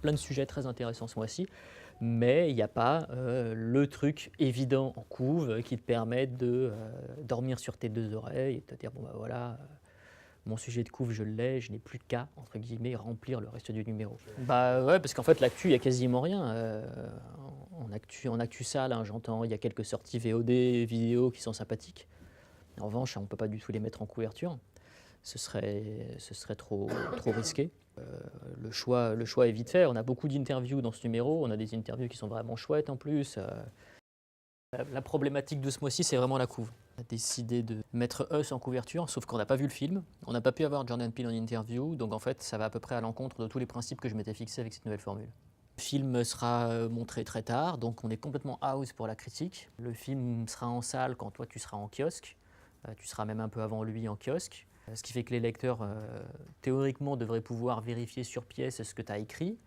plein de sujets très intéressants ce mois-ci, mais il n'y a pas le truc évident en couve qui te permet de dormir sur tes deux oreilles et de te dire bon bah voilà, mon sujet de couve je l'ai, je n'ai plus qu'à entre guillemets remplir le reste du numéro. Bah ouais, parce qu'en fait l'actu il y a quasiment rien. En actu sale, hein, j'entends il y a quelques sorties VOD vidéo qui sont sympathiques. En revanche, on ne peut pas du tout les mettre en couverture. Ce serait trop risqué. Le choix est vite fait. On a beaucoup d'interviews dans ce numéro. On a des interviews qui sont vraiment chouettes en plus. La problématique de ce mois-ci, c'est vraiment la couve. On a décidé de mettre Us en couverture, sauf qu'on n'a pas vu le film. On n'a pas pu avoir Jordan Peele en interview. Donc en fait, ça va à peu près à l'encontre de tous les principes que je m'étais fixés avec cette nouvelle formule. Le film sera montré très tard, donc on est complètement out pour la critique. Le film sera en salle quand toi tu seras en kiosque. Tu seras même un peu avant lui en kiosque. Ce qui fait que les lecteurs, théoriquement, devraient pouvoir vérifier sur pièce ce que tu as écrit.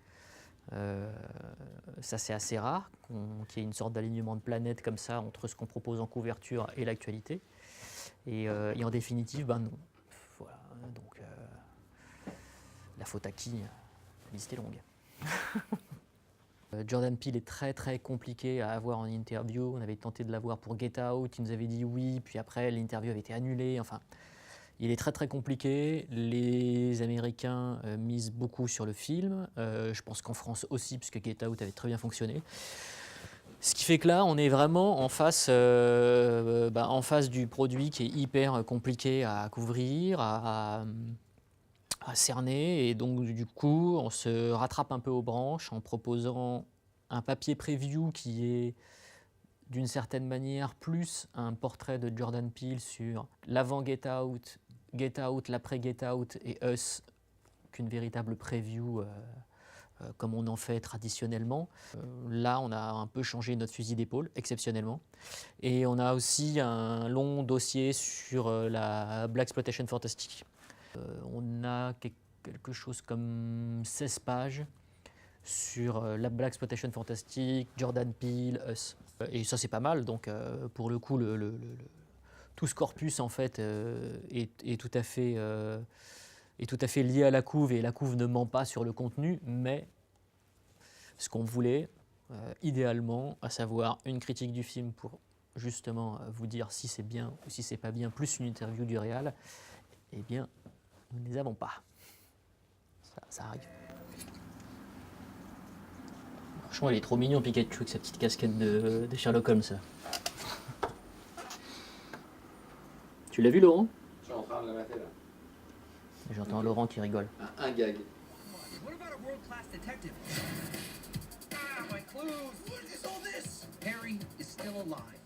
Ça, c'est assez rare, qu'il y ait une sorte d'alignement de planète comme ça entre ce qu'on propose en couverture et l'actualité. Et en définitive, ben non. Voilà, donc la faute à qui? La liste est longue. Jordan Peele est très très compliqué à avoir en interview. On avait tenté de l'avoir pour Get Out, il nous avait dit oui, puis après l'interview avait été annulée. Enfin, il est très très compliqué. Les Américains misent beaucoup sur le film. Je pense qu'en France aussi, puisque Get Out avait très bien fonctionné. Ce qui fait que là, on est vraiment en face du produit qui est hyper compliqué à couvrir, à cerner, et donc du coup on se rattrape un peu aux branches en proposant un papier preview qui est d'une certaine manière plus un portrait de Jordan Peele sur l'avant Get Out, l'après Get Out et Us qu'une véritable preview comme on en fait traditionnellement. Là on a un peu changé notre fusil d'épaule exceptionnellement, et on a aussi un long dossier sur la Blaxploitation fantastique. On a quelque chose comme 16 pages sur la Blaxploitation fantastique, Jordan Peele, Us. Et ça c'est pas mal, donc pour le coup tout ce corpus en fait est tout à fait lié à la couve, et la couve ne ment pas sur le contenu, mais ce qu'on voulait idéalement, à savoir une critique du film pour justement vous dire si c'est bien ou si c'est pas bien, plus une interview du réal, eh bien nous ne les avons pas. Ça arrive. Franchement, il est trop mignon, Pikachu, avec sa petite casquette de Sherlock Holmes. Tu l'as vu, Laurent? Je suis en train de le mettre là. J'entends Laurent qui rigole. Un gag. What about a world-class detective? Ah, my clues! What is all this? Harry is still alive.